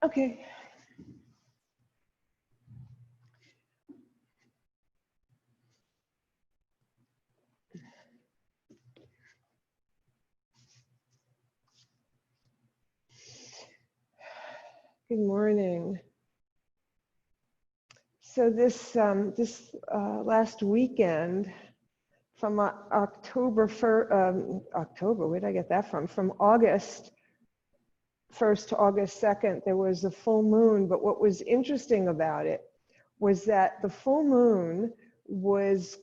Okay. Good morning. So this last weekend, from October, where did I get that from? From August 1st to August 2nd, there was a full moon. But what was interesting about it was that the full moon was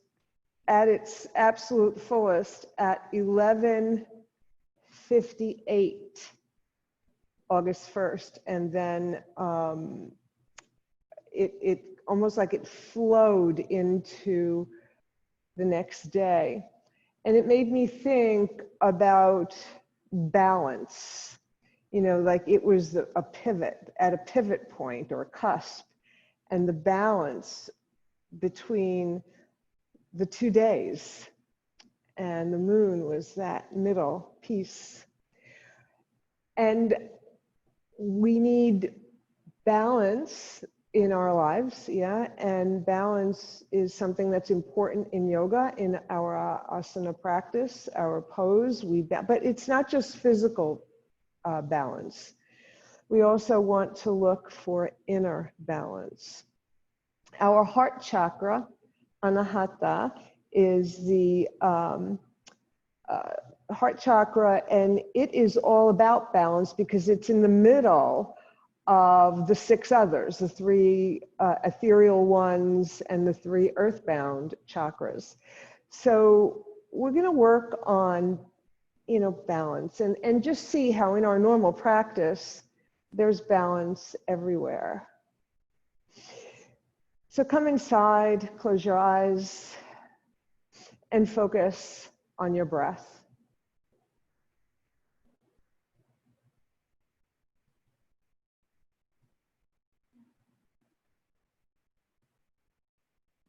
at its absolute fullest at 11:58, August 1st, and then it almost like it flowed into the next day. And it made me think about balance, like it was a pivot, at a pivot point or a cusp, and the balance between the 2 days. And the moon was that middle piece. And we need balance in our lives, yeah, and balance is something that's important in yoga, in our asana practice, our pose. But it's not just physical balance. We also want to look for inner balance. Our heart chakra, Anahata, is the heart chakra, and it is all about balance because it's in the middle of the 6 others, the 3 ethereal ones and the 3 earthbound chakras. So we're going to work on, balance and just see how in our normal practice, there's balance everywhere. So come inside, close your eyes, and focus on your breath.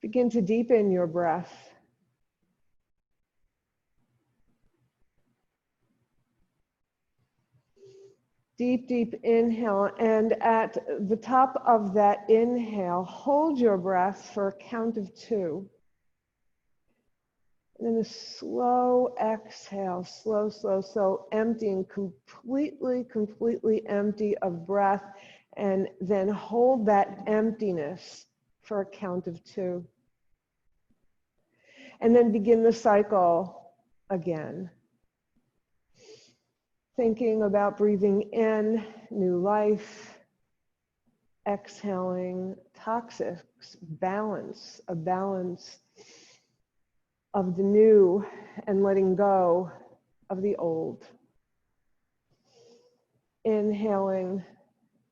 Begin to deepen your breath. Deep, deep inhale, and at the top of that inhale, hold your breath for a count of 2. And then a slow exhale, slow, slow, slow, emptying, completely empty of breath, and then hold that emptiness for a count of 2. And then begin the cycle again. Thinking about breathing in new life, exhaling toxics, balance, a balance of the new and letting go of the old. Inhaling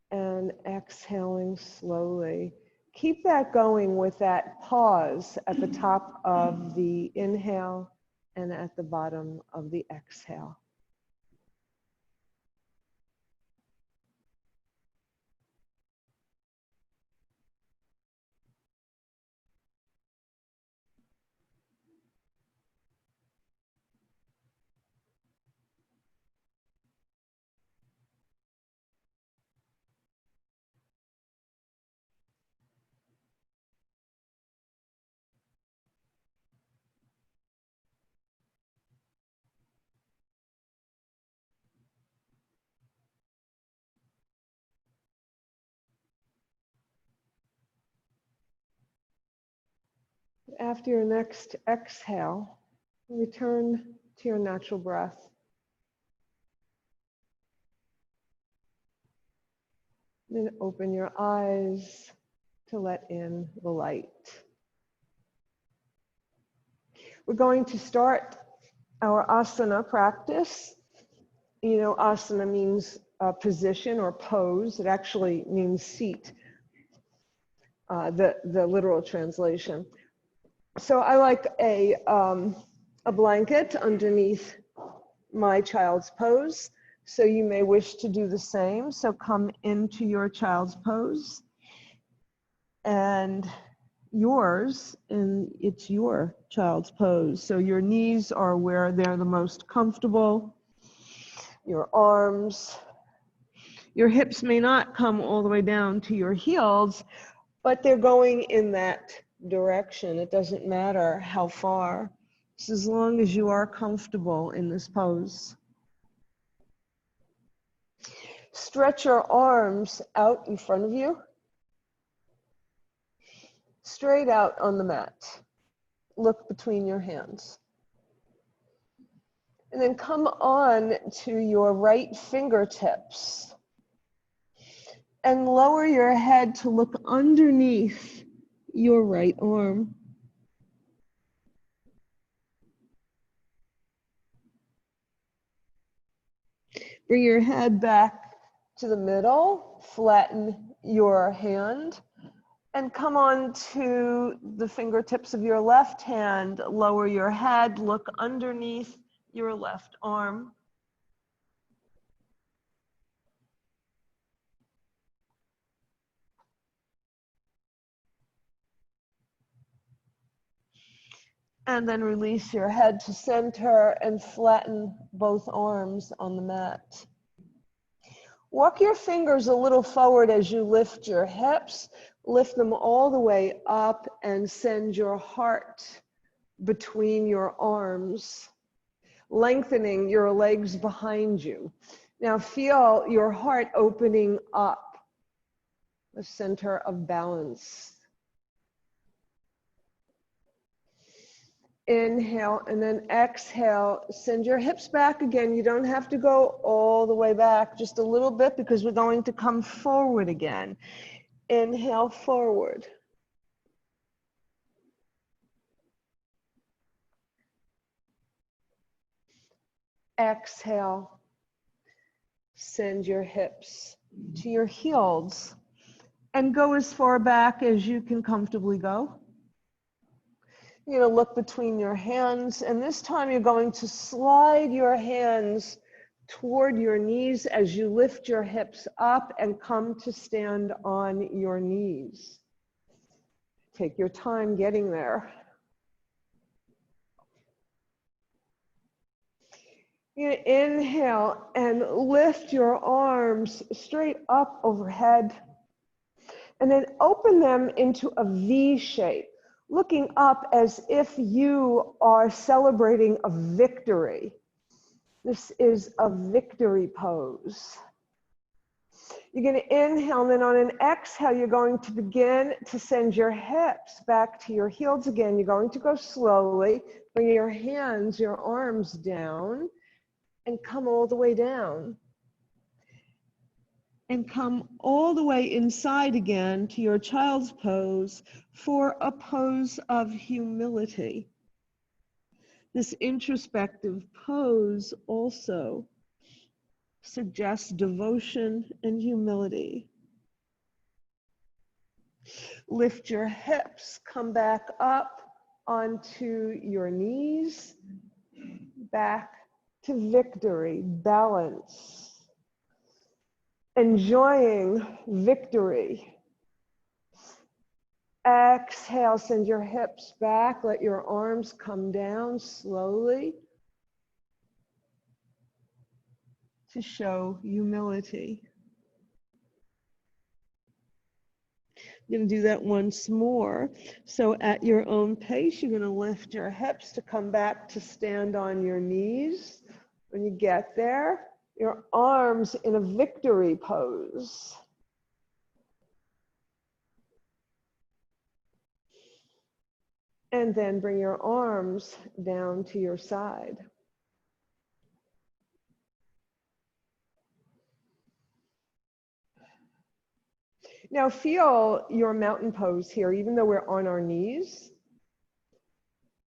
and exhaling slowly. Keep that going with that pause at the top of the inhale and at the bottom of the exhale. After your next exhale, return to your natural breath. Then open your eyes to let in the light. We're going to start our asana practice. Asana means position or pose. It actually means seat, the literal translation. So I like a blanket underneath my child's pose. So you may wish to do the same. So come into your child's pose and yours, and it's your child's pose. So your knees are where they're the most comfortable, your arms, Your hips may not come all the way down to your heels, but they're going in that direction. It doesn't matter how far, just as long as you are comfortable in this pose. Stretch your arms out in front of you, straight out on the mat. Look between your hands. And then come on to your right fingertips and lower your head to look underneath your right arm. Bring your head back to the middle, flatten your hand, and come on to the fingertips of your left hand. Lower your head, look underneath your left arm. And then release your head to center and flatten both arms on the mat. Walk your fingers a little forward as you lift your hips. Lift them all the way up and send your heart between your arms, lengthening your legs behind you. Now feel your heart opening up, the center of balance. Inhale and then exhale. Send your hips back again. You don't have to go all the way back, just a little bit, because we're going to come forward again. Inhale forward. Exhale. Send your hips to your heels and go as far back as you can comfortably go. You're going to look between your hands, and this time you're going to slide your hands toward your knees as you lift your hips up and come to stand on your knees. Take your time getting there. You inhale and lift your arms straight up overhead, and then open them into a V shape, looking up as if you are celebrating a victory. This is a victory pose. You're going to inhale, and then on an exhale, you're going to begin to send your hips back to your heels again. You're going to go slowly, bring your hands, your arms down, and come all the way down. And come all the way inside again to your child's pose for a pose of humility. This introspective pose also suggests devotion and humility. Lift your hips, come back up onto your knees, back to victory, balance. Enjoying victory. Exhale, send your hips back, let your arms come down slowly to show humility. You're going to do that once more. So at your own pace, you're going to lift your hips to come back to stand on your knees. When you get there, your arms in a victory pose. And then bring your arms down to your side. Now feel your mountain pose here, even though we're on our knees.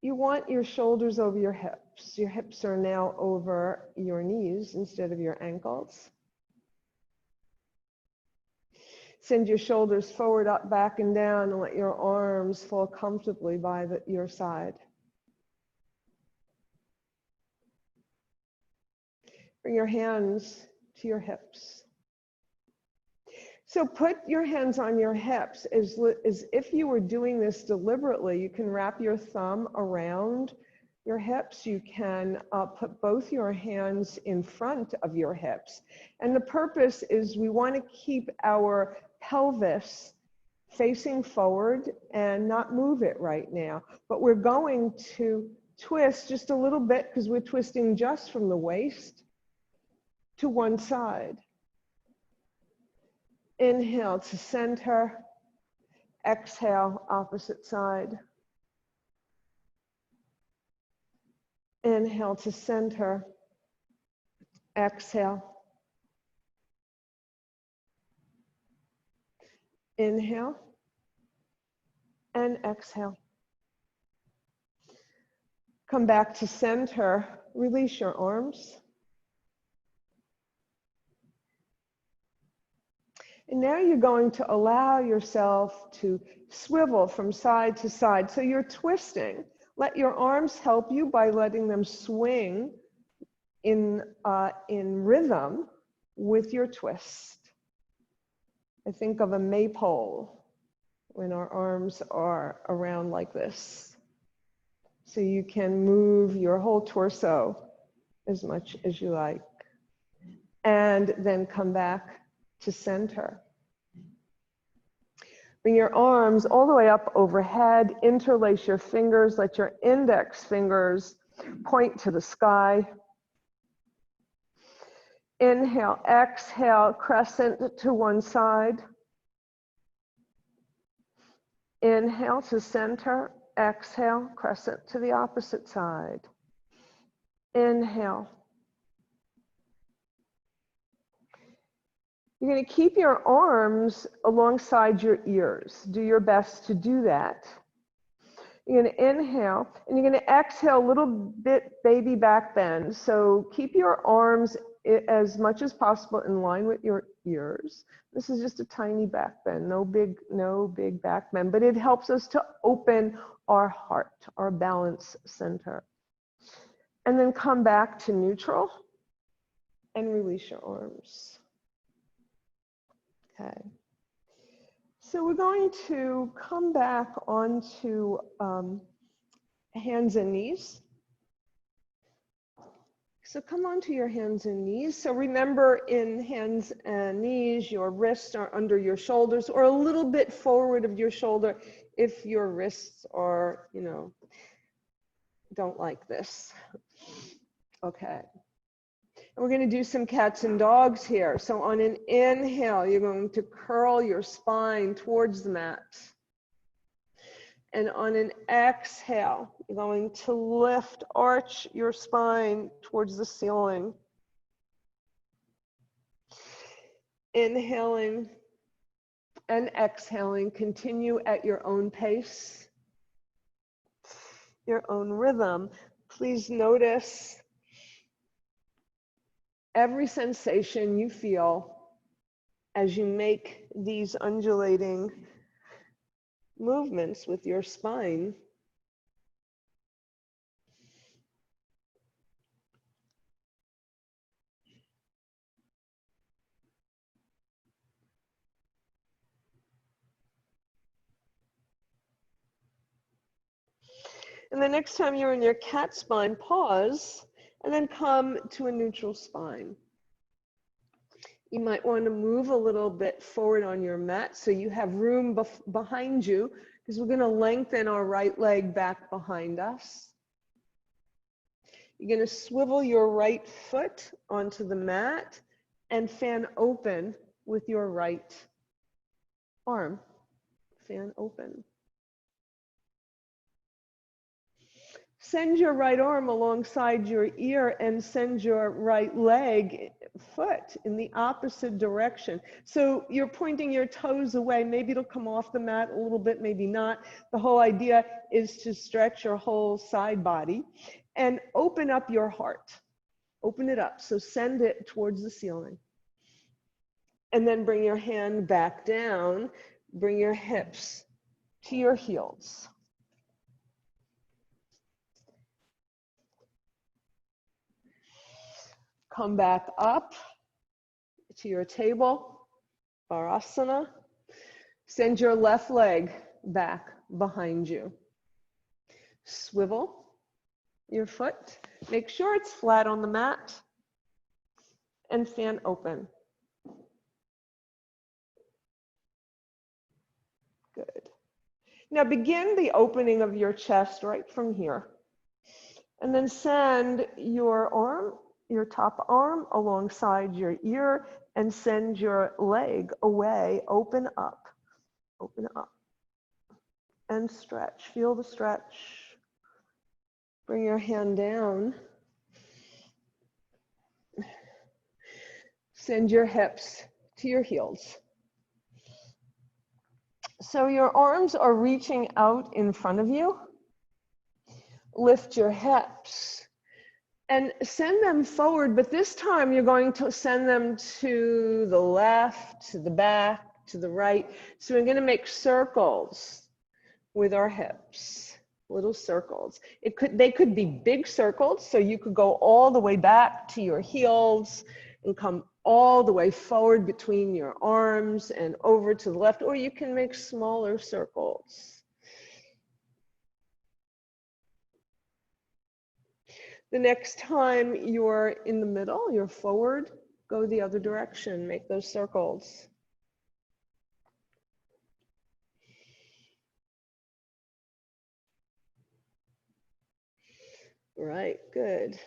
You want your shoulders over your hips. Your hips are now over your knees instead of your ankles. Send your shoulders forward, up, back, and down, and let your arms fall comfortably by your side. Bring your hands to your hips. So put your hands on your hips as if you were doing this deliberately. You can wrap your thumb around your hips, you can put both your hands in front of your hips. And the purpose is we want to keep our pelvis facing forward and not move it right now. But we're going to twist just a little bit because we're twisting just from the waist to one side. Inhale to center. Exhale, opposite side. Inhale to center. Exhale. Inhale and exhale. Come back to center. Release your arms. And now you're going to allow yourself to swivel from side to side. So you're twisting. Let your arms help you by letting them swing in rhythm with your twist. I think of a maypole when our arms are around like this. So you can move your whole torso as much as you like. And then come back to center. Bring your arms all the way up overhead, interlace your fingers, let your index fingers point to the sky. Inhale, exhale, crescent to one side. Inhale to center, exhale, crescent to the opposite side. Inhale. You're going to keep your arms alongside your ears. Do your best to do that. You're going to inhale, and you're going to exhale a little bit baby back bend. So keep your arms as much as possible in line with your ears. This is just a tiny back bend, no big back bend, but it helps us to open our heart, our balance center. And then come back to neutral and release your arms. Okay. So we're going to come back onto hands and knees. So come onto your hands and knees. So remember, in hands and knees, your wrists are under your shoulders or a little bit forward of your shoulder if your wrists are, don't like this. Okay. And we're going to do some cats and dogs here. So on an inhale, you're going to curl your spine towards the mat. And on an exhale, you're going to lift, arch your spine towards the ceiling. Inhaling and exhaling, continue at your own pace, your own rhythm. Please notice every sensation you feel as you make these undulating movements with your spine. And the next time you're in your cat spine, pause and then come to a neutral spine. You might want to move a little bit forward on your mat so you have room behind you, because we're going to lengthen our right leg back behind us. You're going to swivel your right foot onto the mat and fan open with your right arm. Fan open. Send your right arm alongside your ear and send your right leg, foot in the opposite direction. So you're pointing your toes away. Maybe it'll come off the mat a little bit, maybe not. The whole idea is to stretch your whole side body and open up your heart. Open it up. So send it towards the ceiling. And then bring your hand back down. Bring your hips to your heels. Come back up to your table, Varasana. Send your left leg back behind you. Swivel your foot. Make sure it's flat on the mat and stand open. Good. Now begin the opening of your chest right from here. And then send your arm, your top arm alongside your ear and send your leg away. Open up and stretch. Feel the stretch. Bring your hand down. Send your hips to your heels. So your arms are reaching out in front of you. Lift your hips and send them forward, but this time you're going to send them to the left, to the back, to the right. So we're going to make circles with our hips, little circles. They could be big circles, so you could go all the way back to your heels and come all the way forward between your arms and over to the left, or you can make smaller circles. The next time you're in the middle, you're forward, go the other direction, make those circles. Right, good.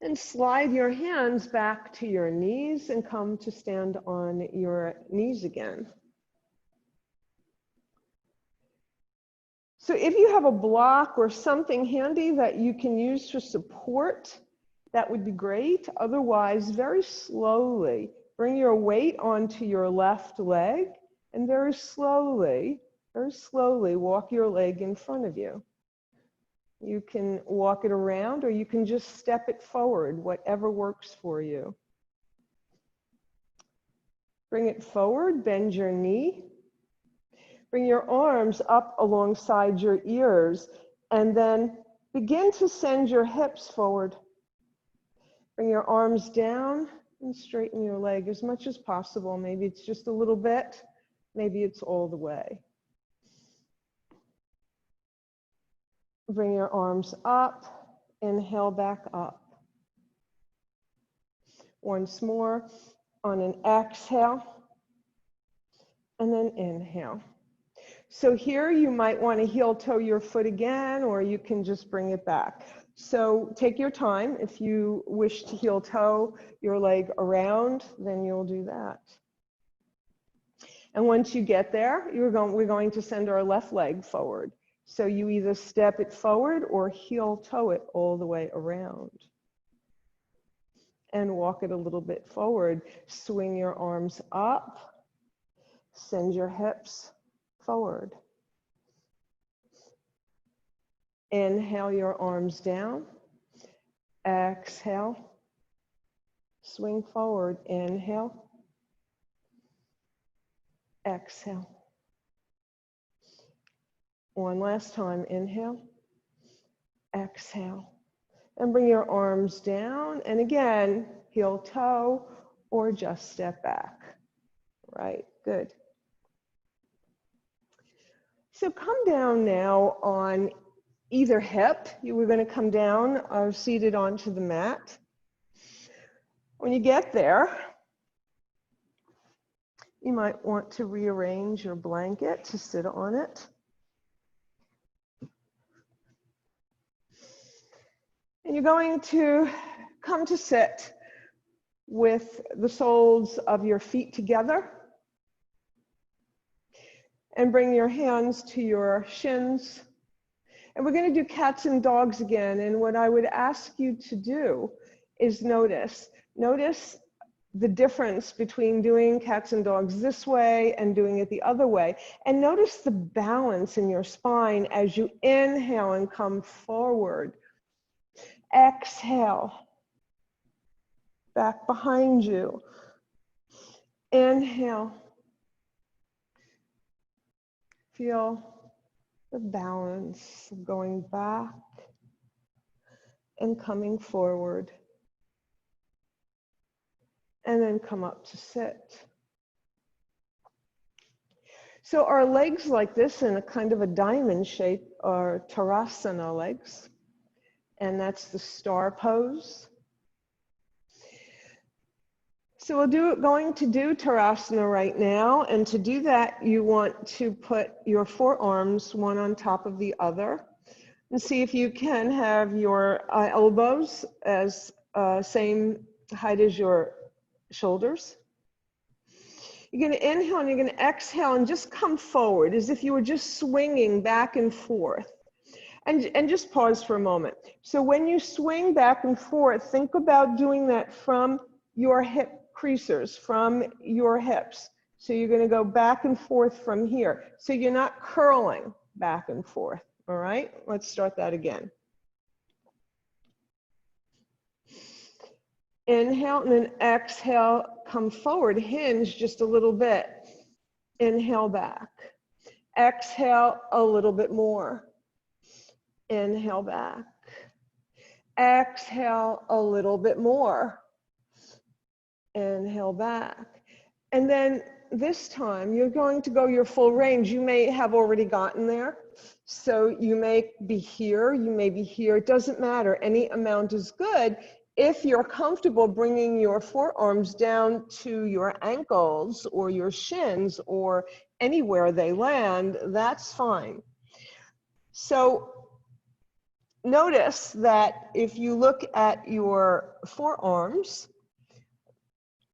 And slide your hands back to your knees and come to stand on your knees again. So if you have a block or something handy that you can use for support, that would be great. Otherwise, very slowly, bring your weight onto your left leg and very slowly walk your leg in front of you. You can walk it around or you can just step it forward, whatever works for you. Bring it forward, bend your knee. Bring your arms up alongside your ears and then begin to send your hips forward. Bring your arms down and straighten your leg as much as possible. Maybe it's just a little bit, maybe it's all the way. Bring your arms up, inhale back up. Once more on an exhale and then inhale. So here you might want to heel toe your foot again, or you can just bring it back. So take your time. If you wish to heel toe your leg around, then you'll do that. And once you get there, we're going to send our left leg forward. So you either step it forward or heel toe it all the way around. And walk it a little bit forward. Swing your arms up. Send your hips forward. Inhale your arms down. Exhale. Swing forward. Inhale. Exhale. One last time. Inhale. Exhale. And bring your arms down. And again, heel toe or just step back. Right, good. So come down now on either hip. You were going to come down seated onto the mat. When you get there, you might want to rearrange your blanket to sit on it. And you're going to come to sit with the soles of your feet together. And bring your hands to your shins. And we're going to do cats and dogs again. And what I would ask you to do is notice the difference between doing cats and dogs this way and doing it the other way. And notice the balance in your spine as you inhale and come forward. Exhale. Back behind you. Inhale. Feel the balance of going back and coming forward. And then come up to sit. So our legs like this in a kind of a diamond shape are Tadasana legs, and that's the star pose. So going to do Tadasana right now, and to do that you want to put your forearms one on top of the other, and see if you can have your elbows as same height as your shoulders. You're going to inhale and you're going to exhale and just come forward as if you were just swinging back and forth. And just pause for a moment. So when you swing back and forth, think about doing that from your hip creasers, from your hips. So you're going to go back and forth from here. So you're not curling back and forth. All right, let's start that again. Inhale and then exhale, come forward, hinge just a little bit. Inhale back. Exhale a little bit more. Inhale back. Exhale a little bit more. Inhale back. And then this time you're going to go your full range. You may have already gotten there. So you may be here, you may be here. It doesn't matter. Any amount is good. If you're comfortable bringing your forearms down to your ankles or your shins or anywhere they land, that's fine. So notice that if you look at your forearms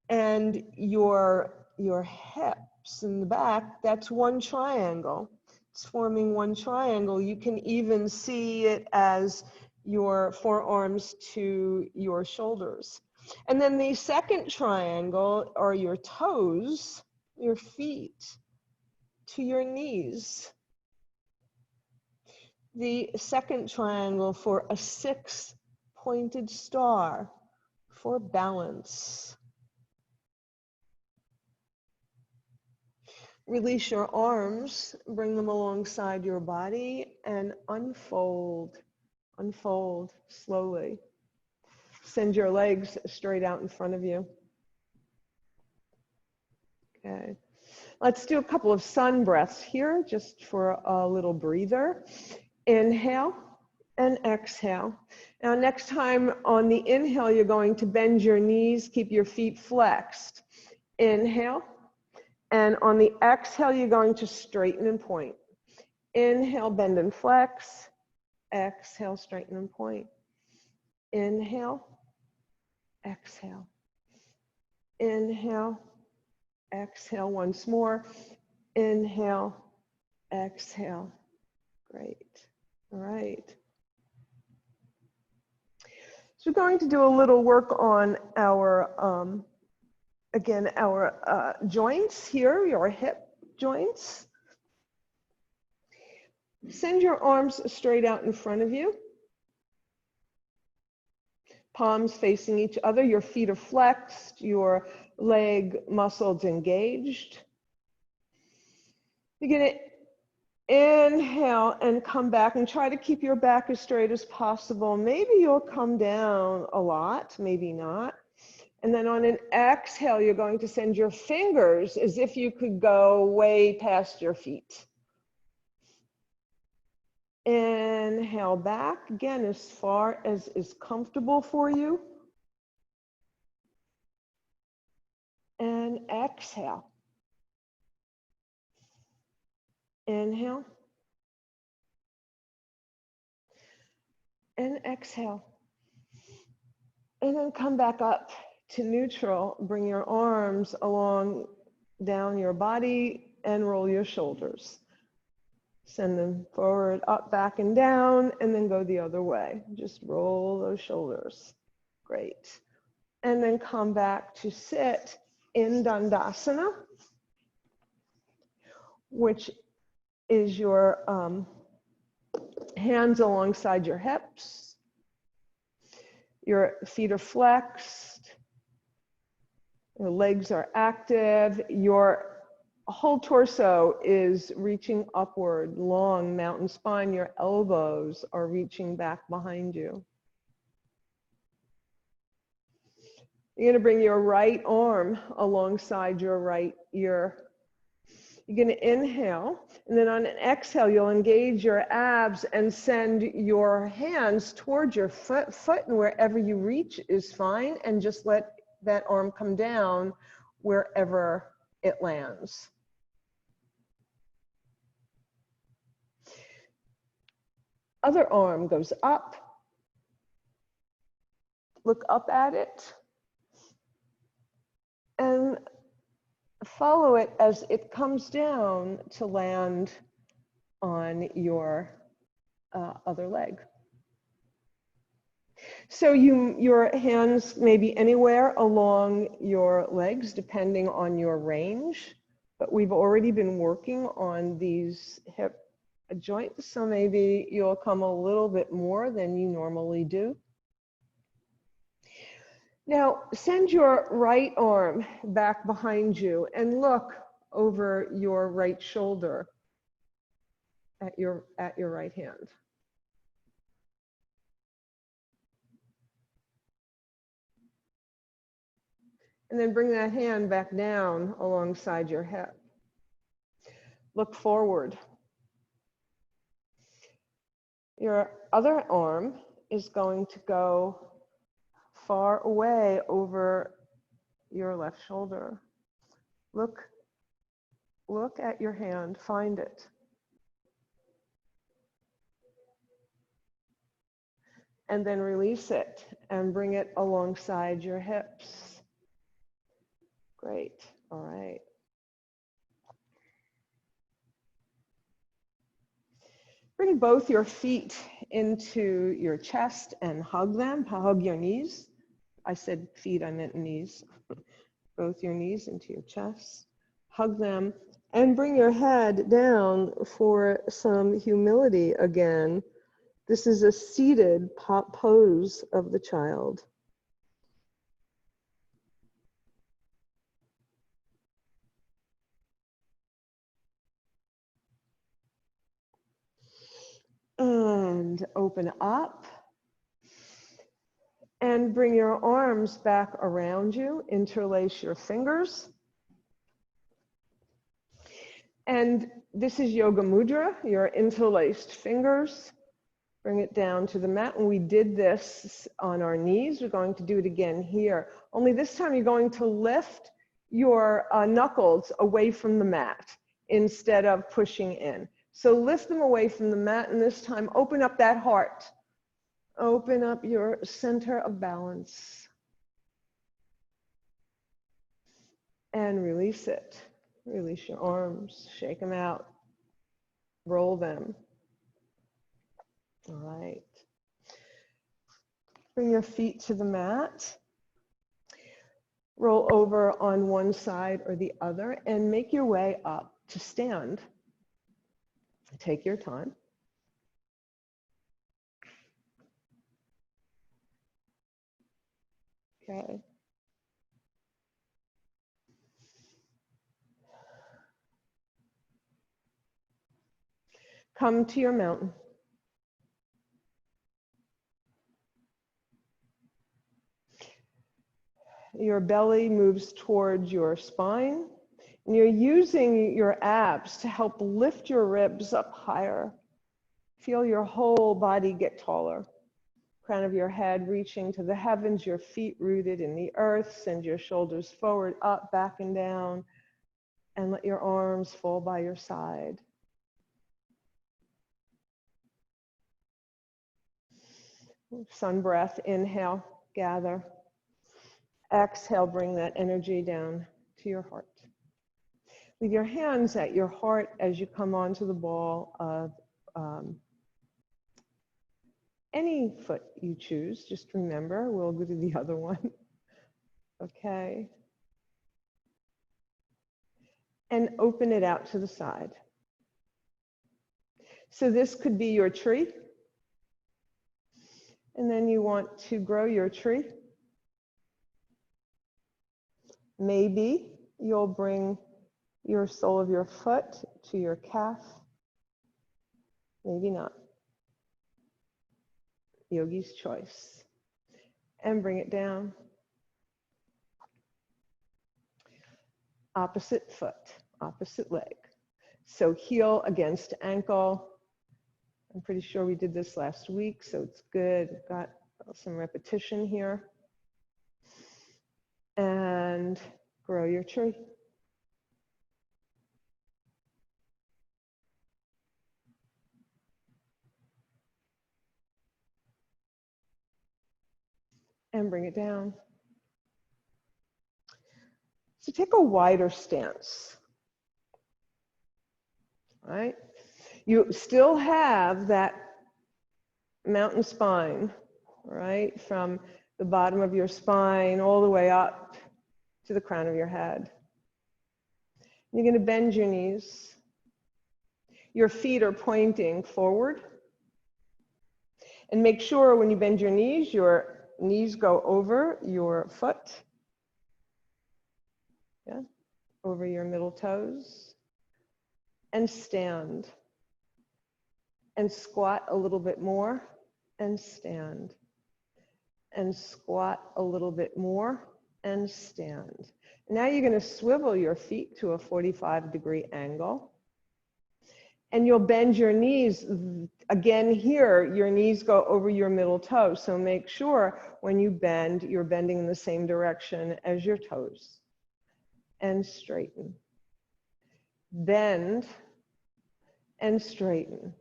and your hips in the back, that's one triangle. It's forming one triangle. You can even see it as your forearms to your shoulders. And then the second triangle are your toes, your feet to your knees. The second triangle for a 6-pointed star for balance. Release your arms, bring them alongside your body, and unfold. Unfold slowly. Send your legs straight out in front of you. Okay. Let's do a couple of sun breaths here, just for a little breather. Inhale and exhale. Now, next time on the inhale, you're going to bend your knees, keep your feet flexed. Inhale. And on the exhale, you're going to straighten and point. Inhale, bend and flex. Exhale, straighten and point. Inhale, exhale. Inhale, exhale once more. Inhale, exhale. Great. All right. So we're going to do a little work on our, again, our joints here, your hip joints. Send your arms straight out in front of you. Palms facing each other. Your feet are flexed. Your leg muscles engaged. You're going to inhale and come back and try to keep your back as straight as possible. Maybe you'll come down a lot, maybe not. And then on an exhale, you're going to send your fingers as if you could go way past your feet. Inhale back, again, as far as is comfortable for you. And exhale. Inhale. And exhale. And then come back up to neutral. Bring your arms along down your body and roll your shoulders. Send them forward, up, back, and down, and then go the other way. Just roll those shoulders. Great. And then come back to sit in Dandasana, which is your hands alongside your hips. Your feet are flexed. Your legs are active. Your whole torso is reaching upward, long mountain spine. Your elbows are reaching back behind you. You're going to bring your right arm alongside your right ear. You're going to inhale, and then on an exhale, you'll engage your abs and send your hands towards your foot, and wherever you reach is fine, and just let that arm come down wherever it lands. Other arm goes up. Look up at it and follow it as it comes down to land on your other leg. So your hands may be anywhere along your legs depending on your range, but we've already been working on these hip joints, so maybe you'll come a little bit more than you normally do. Now, send your right arm back behind you and look over your right shoulder at your right hand. And then bring that hand back down alongside your hip. Look forward. Your other arm is going to go far away over your left shoulder. Look at your hand, find it. And then release it and bring it alongside your hips. Great, all right. Bring both your feet into your chest and hug them, hug your knees. I said feet, I meant knees. Both your knees into your chest, hug them, and bring your head down for some humility again. This is a seated pose of the child. And open up. And bring your arms back around you, interlace your fingers. And this is Yoga Mudra, your interlaced fingers. Bring it down to the mat. And we did this on our knees. We're going to do it again here. Only this time you're going to lift your knuckles away from the mat instead of pushing in. So lift them away from the mat, and this time open up that heart. Open up your center of balance and release it. Release your arms, shake them out, roll them. All right. Bring your feet to the mat. Roll over on one side or the other and make your way up to stand. Take your time. Okay. Come to your mountain. Your belly moves towards your spine, and you're using your abs to help lift your ribs up higher. Feel your whole body get taller. Crown of your head reaching to the heavens, your feet rooted in the earth. Send your shoulders forward, up, back, and down, and let your arms fall by your side. Sun breath, inhale, gather. Exhale, bring that energy down to your heart. Leave your hands at your heart as you come onto the ball of any foot you choose. Just remember, we'll go to the other one. Okay. And open it out to the side. So this could be your tree. And then you want to grow your tree. Maybe you'll bring your sole of your foot to your calf. Maybe not. Yogi's choice. And bring it down. Opposite foot, opposite leg. So heel against ankle. I'm pretty sure we did this last week, so it's good. Got some repetition here. And grow your tree. And bring it down. So take a wider stance, right? You still have that mountain spine, right? From the bottom of your spine all the way up to the crown of your head. You're going to bend your knees. Your feet are pointing forward. And make sure when you bend your knees go over your foot. Yeah, over your middle toes. And stand. And squat a little bit more. And stand. And squat a little bit more. And stand. Now you're going to swivel your feet to a 45-degree angle. And you'll bend your knees. Again here, your knees go over your middle toe. So make sure when you bend, you're bending in the same direction as your toes. And straighten. Bend and straighten.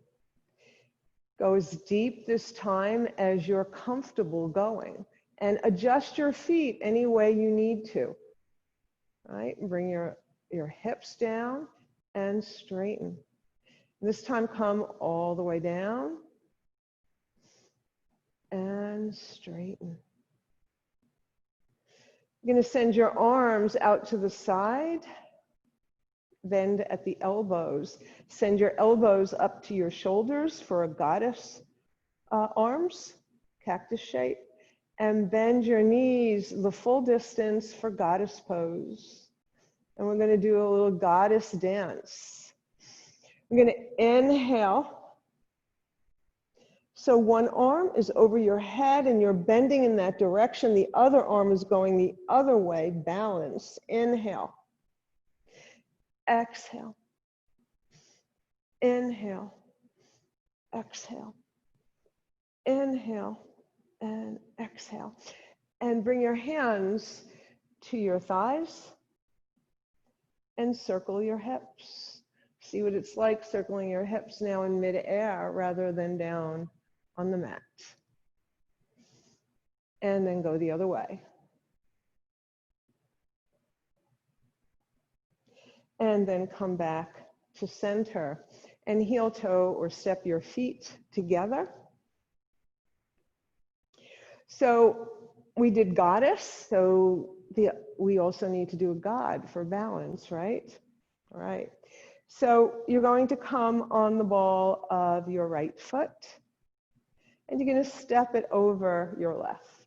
Go as deep this time as you're comfortable going. And adjust your feet any way you need to. Right? Bring your hips down and straighten. This time come all the way down and straighten. You're going to send your arms out to the side. Bend at the elbows. Send your elbows up to your shoulders for a goddess arms, cactus shape. And bend your knees the full distance for goddess pose. And we're going to do a little goddess dance. We're going to inhale. So one arm is over your head and you're bending in that direction. The other arm is going the other way. Balance. Inhale. Exhale. Inhale. Exhale. Inhale and exhale. And bring your hands to your thighs and circle your hips. See what it's like circling your hips now in midair rather than down on the mat. And then go the other way. And then come back to center and heel toe or step your feet together. So we did goddess, so we also need to do a god for balance, right? All right. So you're going to come on the ball of your right foot and you're going to step it over your left.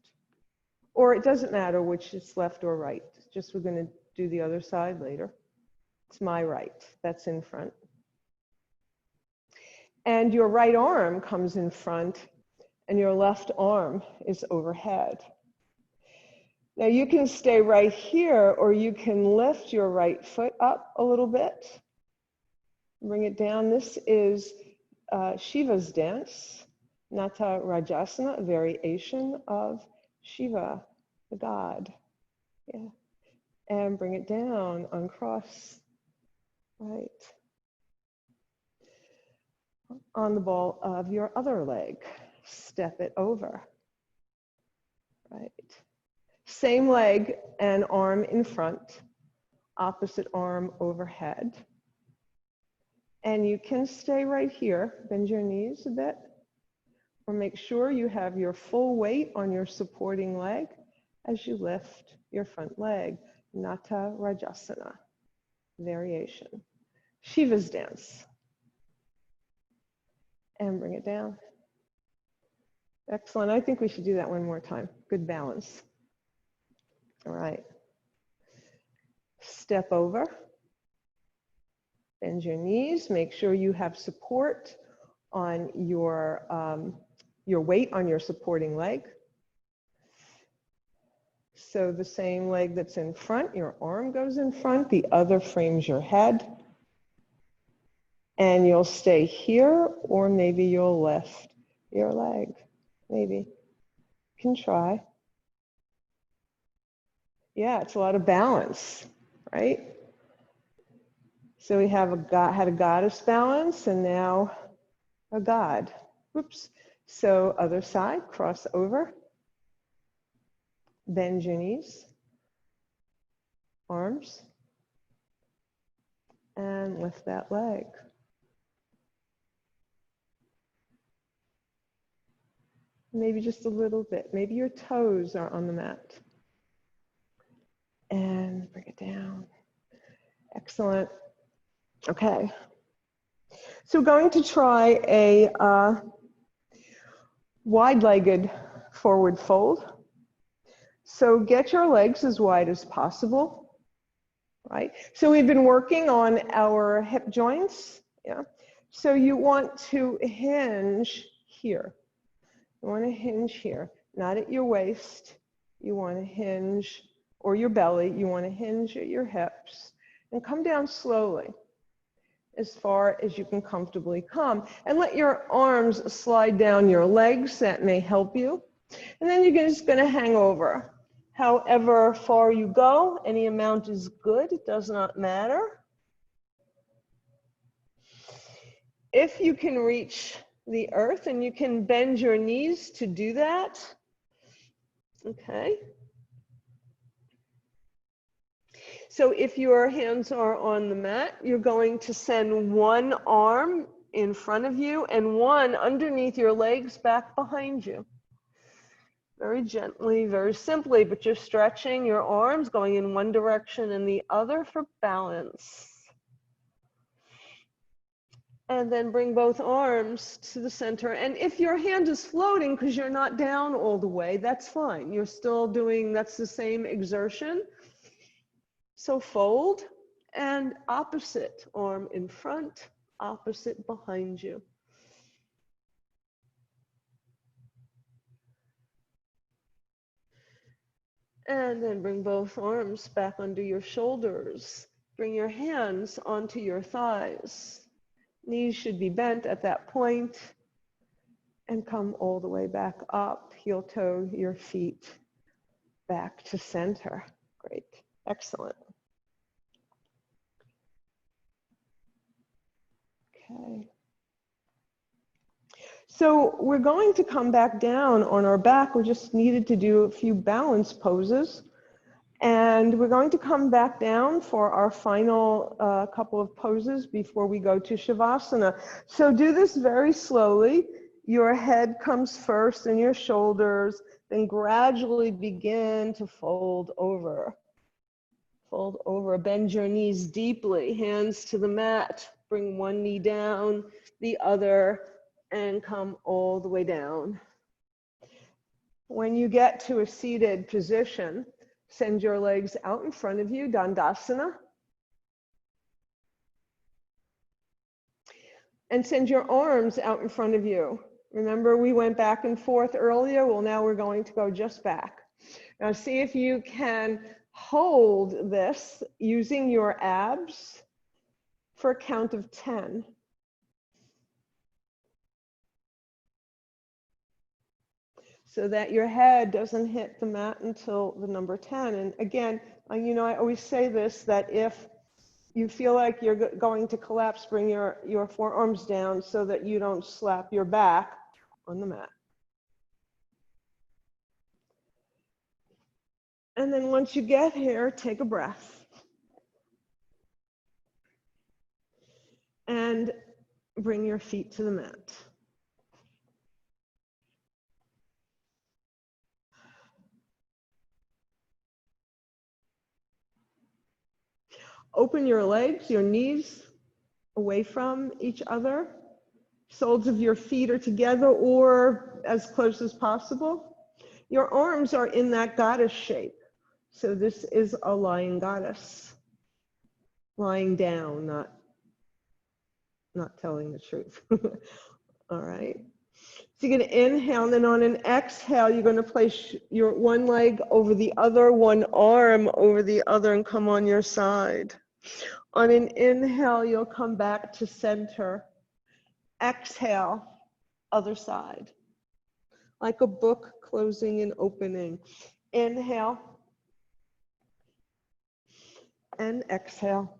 Or it doesn't matter which is left or right. Just we're going to do the other side later. It's my right. That's in front. And your right arm comes in front and your left arm is overhead. Now you can stay right here or you can lift your right foot up a little bit. Bring it down. This is Shiva's dance, Nata Rajasana, a variation of Shiva, the god. Yeah. And bring it down, uncross. Right. On the ball of your other leg, step it over. Right. Same leg and arm in front, opposite arm overhead. And you can stay right here, bend your knees a bit, or make sure you have your full weight on your supporting leg as you lift your front leg, Nata Rajasana, variation. Shiva's dance. And bring it down. Excellent. I think we should do that one more time. Good balance. All right. Step over. Bend your knees. Make sure you have support on your weight on your supporting leg. So the same leg that's in front, your arm goes in front, the other frames your head. And you'll stay here, or maybe you'll lift your leg. Maybe. You can try. Yeah, it's a lot of balance, right? So we have had a goddess balance, and now a god. Whoops. So other side, cross over. Bend your knees, arms, and lift that leg. Maybe just a little bit. Maybe your toes are on the mat. And bring it down. Excellent. Okay. So we're going to try a wide-legged forward fold. So get your legs as wide as possible, right? So we've been working on our hip joints, yeah? So you want to hinge here. You want to hinge here, not at your waist. You want to hinge, or your belly. You want to hinge at your hips and come down slowly as far as you can comfortably come. And let your arms slide down your legs. That may help you. And then you're just going to hang over. However far you go, any amount is good. It does not matter. If you can reach the earth, and you can bend your knees to do that. Okay. So if your hands are on the mat, you're going to send one arm in front of you and one underneath your legs back behind you. Very gently, very simply, but you're stretching your arms, going in one direction and the other for balance. And then bring both arms to the center. And if your hand is floating because you're not down all the way, that's fine. You're still doing, that's the same exertion. So fold, and opposite arm in front, opposite behind you. And then bring both arms back under your shoulders. Bring your hands onto your thighs. Knees should be bent at that point, and come all the way back up. Heel toe your feet back to center. Great, excellent. Okay. So we're going to come back down on our back. We just needed to do a few balance poses. And we're going to come back down for our final couple of poses before we go to Shavasana. So do this very slowly. Your head comes first and your shoulders, then gradually begin to fold over. Fold over, bend your knees deeply, hands to the mat. Bring one knee down, the other, and come all the way down. When you get to a seated position, send your legs out in front of you, Dandasana. And send your arms out in front of you. Remember, we went back and forth earlier. Well, now we're going to go just back. Now see if you can hold this using your abs for a count of 10. So that your head doesn't hit the mat until the number 10. And again, you know, I always say this, that if you feel like you're going to collapse, bring your forearms down so that you don't slap your back on the mat. And then once you get here, take a breath. And bring your feet to the mat. Open your legs, your knees away from each other. Soles of your feet are together or as close as possible. Your arms are in that goddess shape. So this is a lying goddess. Lying down, not telling the truth. All right. So you're going to inhale, and then on an exhale, you're going to place your one leg over the other, one arm over the other, and come on your side. On an inhale, you'll come back to center. Exhale, other side. Like a book closing and opening. Inhale and exhale.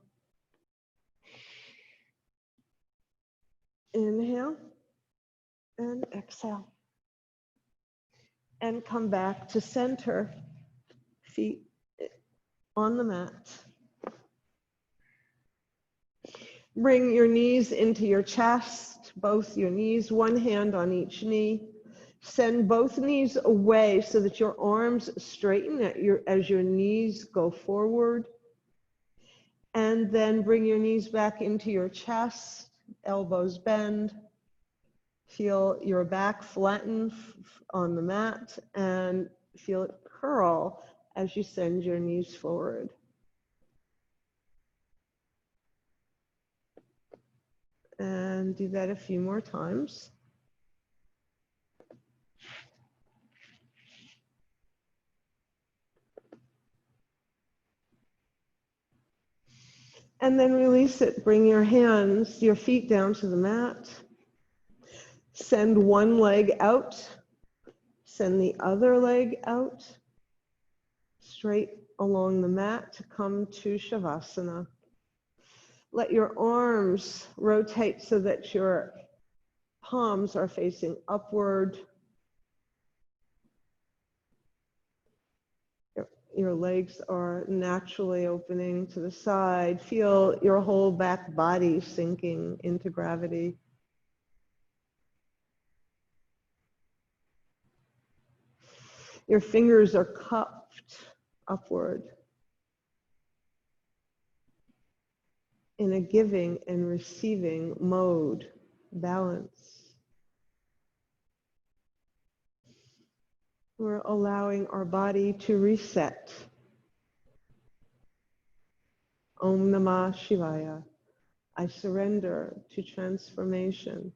Inhale and exhale. And come back to center. Feet on the mat. Bring your knees into your chest, both your knees, one hand on each knee. Send both knees away so that your arms straighten as your knees go forward. And then bring your knees back into your chest, elbows bend. Feel your back flatten on the mat and feel it curl as you send your knees forward. And do that a few more times. And then release it. Bring your hands, your feet down to the mat. Send one leg out. Send the other leg out. Straight along the mat to come to Shavasana. Let your arms rotate so that your palms are facing upward. Your legs are naturally opening to the side. Feel your whole back body sinking into gravity. Your fingers are cupped upward in a giving and receiving mode, balance. We're allowing our body to reset. Om Namah Shivaya. I surrender to transformation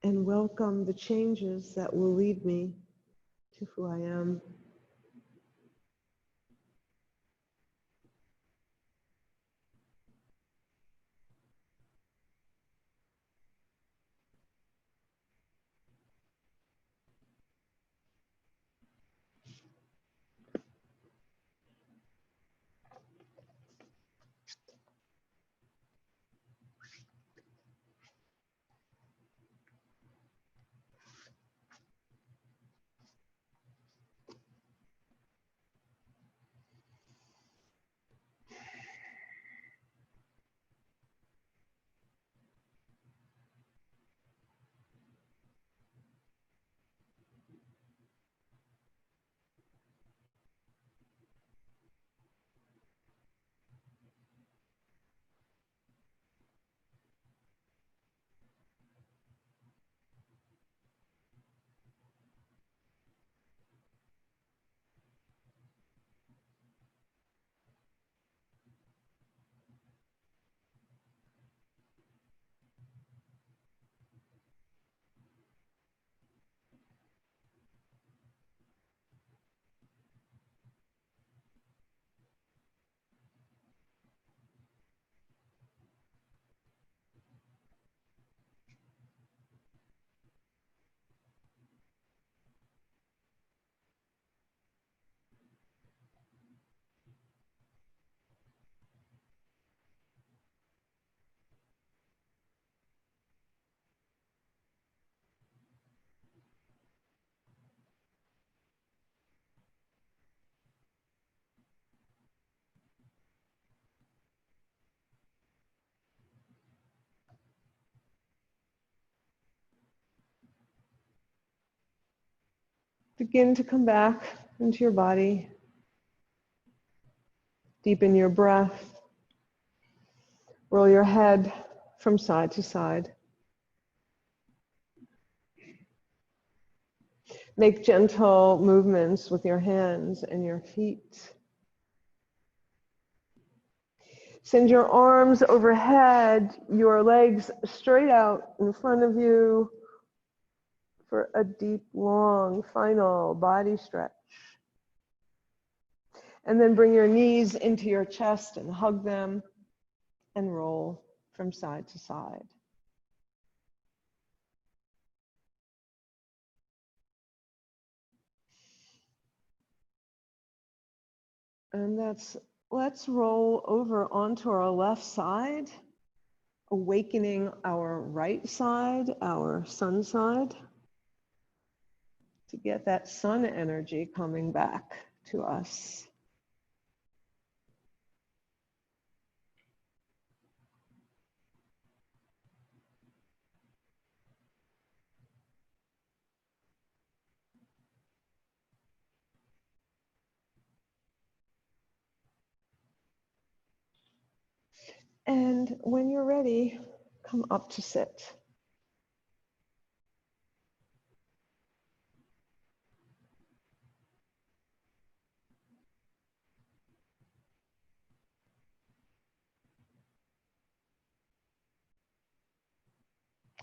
and welcome the changes that will lead me to who I am. Begin to come back into your body. Deepen your breath. Roll your head from side to side. Make gentle movements with your hands and your feet. Send your arms overhead, your legs straight out in front of you for a deep, long, final body stretch. And then bring your knees into your chest and hug them and roll from side to side. And let's roll over onto our left side, awakening our right side, our sun side, to get that sun energy coming back to us. And when you're ready, come up to sit.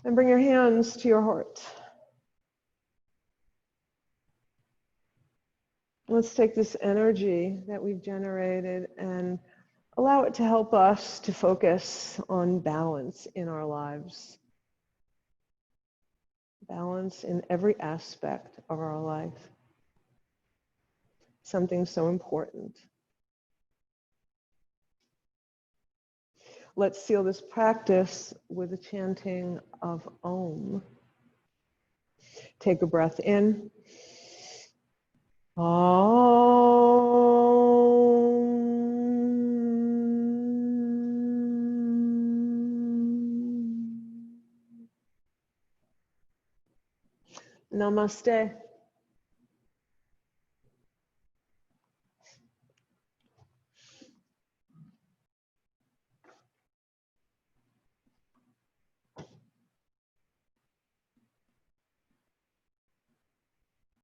And bring your hands to your heart. Let's take this energy that we've generated and allow it to help us to focus on balance in our lives. Balance in every aspect of our life. Something so important. Let's seal this practice with the chanting of Om. Take a breath in. Om. Namaste.